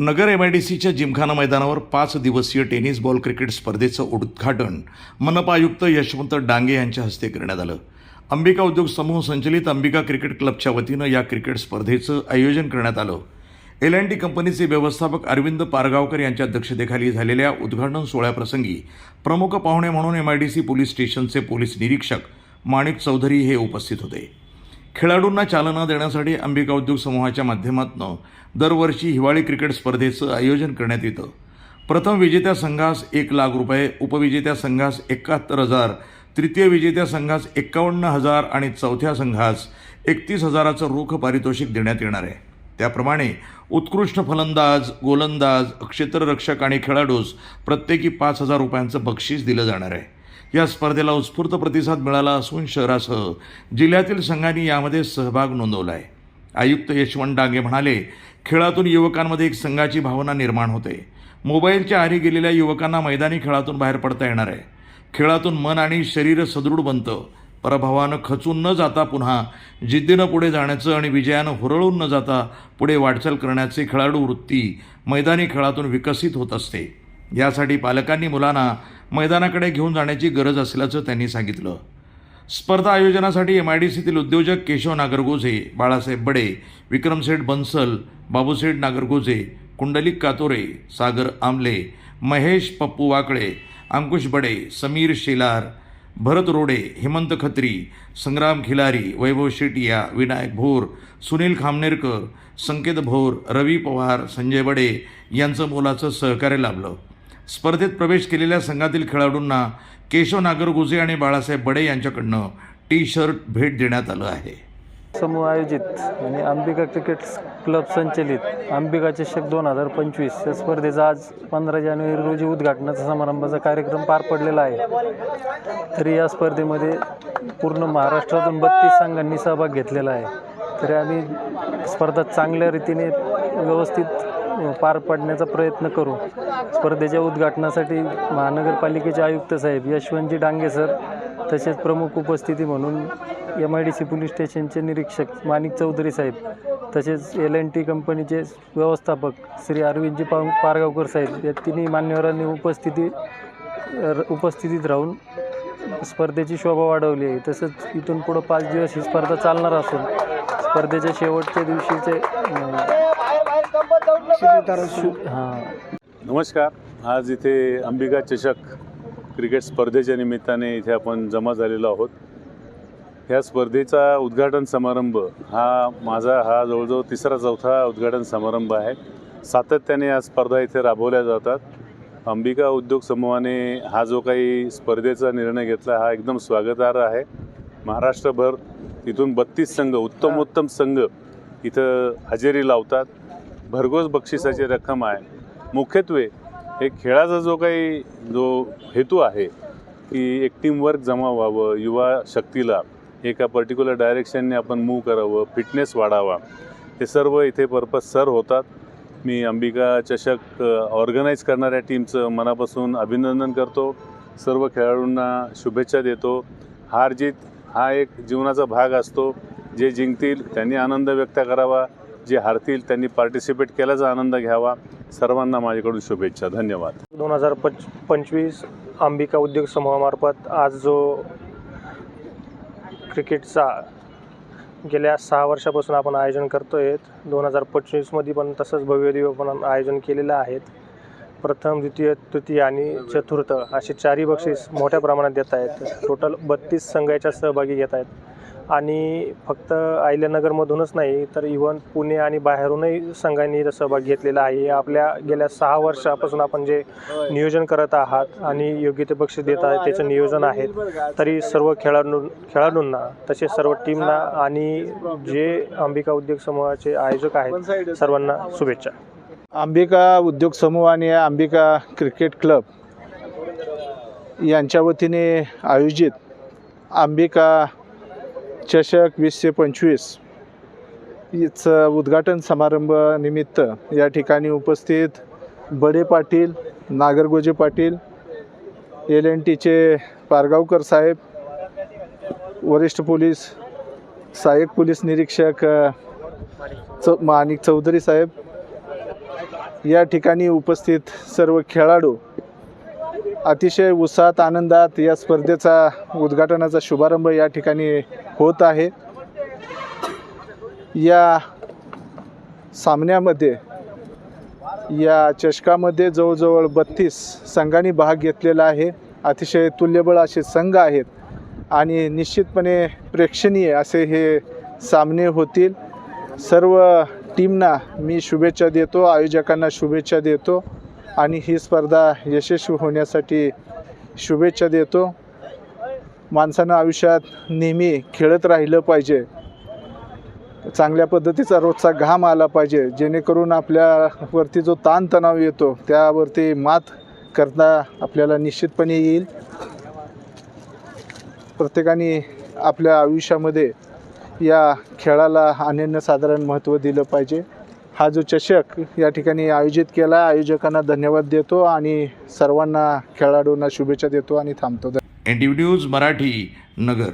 नगर MIDCच्या जिमखाना मैदानावर 5 दिवसीय tennis ball cricket स्पर्धेचं उद्घाटन मनपा आयुक्त यशवंत डांगे यांच्या हस्ते करण्यात आलं. अंबिका उद्योग समूह संचलित अंबिका क्रिकेट क्लबच्या वतीनं या क्रिकेट स्पर्धेचं आयोजन करण्यात आलं. L&T कंपनीचे व्यवस्थापक अरविंद पारगावकर यांच्या अध्यक्षतेखाली झालेल्या उद्घाटन सोहळ्याप्रसंगी प्रमुख पाहुणे म्हणून MIDC पोलीस स्टेशनचे पोलीस निरीक्षक माणिक चौधरी हे उपस्थित होते. खेळाडूंना चालना देण्यासाठी अंबिका उद्योग समूहाच्या माध्यमातून दरवर्षी हिवाळी क्रिकेट स्पर्धेचं आयोजन करण्यात येतं. प्रथम विजेत्या संघास 1 लाख रुपये, उपविजेत्या संघास 71,000, तृतीय विजेत्या संघास 51,000 आणि चौथ्या संघास 31,000चं रोख पारितोषिक देण्यात येणार आहे. त्याप्रमाणे उत्कृष्ट फलंदाज, गोलंदाज, क्षेत्ररक्षक आणि खेळाडूस प्रत्येकी 5,000 रुपयांचं बक्षीस दिलं जाणार आहे. या स्पर्धेला उत्स्फूर्त प्रतिसाद मिळाला असून शहरासह जिल्ह्यातील संघांनी यामध्ये सहभाग नोंदवला आहे. आयुक्त यशवंत डांगे म्हणाले, खेळातून युवकांमध्ये एक संघाची भावना निर्माण होते. मोबाईलच्या आहारी गेलेल्या युवकांना मैदानी खेळातून बाहेर पडता येणार आहे. खेळातून मन आणि शरीर सदृढ बनतं. पराभवानं खचून न जाता पुन्हा जिद्दीनं पुढे जाण्याचं आणि विजयानं हुरळून न जाता पुढे वाटचाल करण्याचे खेळाडू वृत्ती मैदानी खेळातून विकसित होत असते. यासाठी पालकांनी मुलांना मैदानाकडे घेऊन जाण्याची गरज असल्याचं त्यांनी सांगितलं. स्पर्धा आयोजनासाठी MIDCतील उद्योजक केशव नागरगोजे, बाळासाहेब बडे, विक्रमसेठ बन्सल, बाबूसेठ नागरगोजे, कुंडलिक कातोरे, सागर आमले, महेश पप्पू वाकळे, अंकुश बडे, समीर शेलार, भरत रोडे, हेमंत खत्री, संग्राम खिलारी, वैभव शेटिया, विनायक भोर, सुनील खामनेरकर, संकेत भोर, रवी पवार, संजय बडे यांचं मोलाचं सहकार्य लाभलं. स्पर्धेत प्रवेश केलेल्या संघातील खेळाडूंना केशव नागरगोजे आणि बाळासाहेब बडे यांच्याकडनं T-शर्ट भेट देण्यात आलं आहे. समूह आयोजित आणि अंबिका क्रिकेट क्लब संचलित अंबिका चषक 2025 या स्पर्धेचा आज 15 जानेवारी रोजी उद्घाटनाचा समारंभाचा कार्यक्रम पार पडलेला आहे. तरी या स्पर्धेमध्ये पूर्ण महाराष्ट्रातून 32 संघांनी सहभाग घेतलेला आहे. तरी आम्ही स्पर्धा चांगल्या रीतीने व्यवस्थित पार पाडण्याचा प्रयत्न करू. स्पर्धेच्या उद्घाटनासाठी महानगरपालिकेचे आयुक्त साहेब यशवंतजी डांगे सर, तसेच प्रमुख उपस्थिती म्हणून MIDC पोलीस स्टेशनचे निरीक्षक माणिक चौधरी साहेब, तसेच L&T कंपनीचे व्यवस्थापक श्री अरविंदजी पारगावकर साहेब या तिन्ही मान्यवरांनी उपस्थितीत राहून स्पर्धेची शोभा वाढवली आहे. तसंच इथून पुढं 5 दिवस ही स्पर्धा चालणार असून स्पर्धेच्या शेवटच्या दिवशीचे नमस्कार. आज इथे अंबिका चषक क्रिकेट स्पर्धेच्या निमित्ताने इथे आपण जमा झालेलो आहोत. ह्या स्पर्धेचा उद्घाटन समारंभ माझा जवळजवळ 3रा-4था उद्घाटन समारंभ आहे. सातत्याने या स्पर्धा इथे राबवल्या जातात. अंबिका उद्योग समूहाने हा जो काही स्पर्धेचा निर्णय घेतला हा एकदम स्वागतार्ह आहे. महाराष्ट्रभर इथून 32 संघ, उत्तमोत्तम संघ इथं हजेरी लावतात. भरघोस बक्षिसाची रक्कम आहे. मुख्यत्वे हे खेळाचा जो हेतू आहे की एक टीमवर्क जमा व्हावं, युवा शक्तीला एका पर्टिक्युलर डायरेक्शनने आपण मूव्ह करावं, फिटनेस वाढावा, हे सर्व इथे पर्पज सर होतात. मी अंबिका चषक ऑर्गनाईज करणाऱ्या टीमचं मनापासून अभिनंदन करतो. सर्व खेळाडूंना शुभेच्छा देतो. हार जीत हा एक जीवनाचा भाग असतो. जे जिंकतील त्यांनी आनंद व्यक्त करावा, जे हारतील त्यांनी पार्टिसिपेट केल्याचा आनंद घ्यावा. सर्वांना माझ्याकडून शुभेच्छा. धन्यवाद. 2025 अंबिका उद्योग समूहामार्फत आज जो क्रिकेटचा गेल्या 6 वर्षापासून आपण आयोजन करतो आहे, 2025मध्ये पण तसंच भव्यदिव्य पण आयोजन केलेलं आहे. प्रथम, द्वितीय, तृतीय आणि चतुर्थ असे 4ही बक्षीस मोठ्या प्रमाणात देत आहेत. टोटल 32 संघ याच्यात सहभागी घेत आहेत. आणि फक्त अहिल्यानगरमधूनच नाही तर इव्हन पुणे आणि बाहेरूनही संघांनी सहभाग घेतलेला आहे. आपल्या गेल्या 6 वर्षापासून आपण जे नियोजन करत आहात आणि योग्य ते बक्षीस देत आहे त्याचं नियोजन आहे. तरी सर्व खेळाडूंना तसेच सर्व टीमना आणि जे अंबिका उद्योग समूहाचे आयोजक आहेत सर्वांना शुभेच्छा. अंबिका उद्योग समूह आणि अंबिका क्रिकेट क्लब यांच्या वतीने आयोजित अंबिका चषक 2025 चं उद्घाटन समारंभ निमित्त या ठिकाणी उपस्थित बडे पाटील, नागरगोजे पाटील, L&Tचे पारगावकर साहेब, वरिष्ठ पोलीस सहाय्यक पोलीस निरीक्षक माणिक चौधरी साहेब, या ठिकाणी उपस्थित सर्व खेळाडू अतिशय उत्साहात आनंदात या स्पर्धेचा उद्घाटनाचा शुभारंभ या ठिकाणी होत आहे. या सामन्यामध्ये या चषकामध्ये जवळजवळ 32 संघांनी भाग घेतलेला आहे. अतिशय तुल्यबळ असे संघ आहेत आणि निश्चितपणे प्रेक्षणीय असे हे सामने होतील. सर्व टीमना मी शुभेच्छा देतो, आयोजकांना शुभेच्छा देतो आणि ही स्पर्धा यशस्वी होण्यासाठी शुभेच्छा देतो. माणसानं आयुष्यात नेहमी खेळत राहिलं पाहिजे, चांगल्या पद्धतीचा रोजचा घाम आला पाहिजे, जेणेकरून आपल्यावरती जो ताणतणाव येतो त्यावरती मात करता आपल्याला निश्चितपणे येईल. प्रत्येकाने आपल्या आयुष्यामध्ये या खेळाला अनन्यसाधारण महत्त्व दिलं पाहिजे. हा जो चषक या ठिकाणी आयोजित केला, आयोजकांना धन्यवाद देतो आणि सर्वांना खेळाडूंना शुभेच्छा देतो आणि थांबतो. NTV न्यूज मराठी, नगर.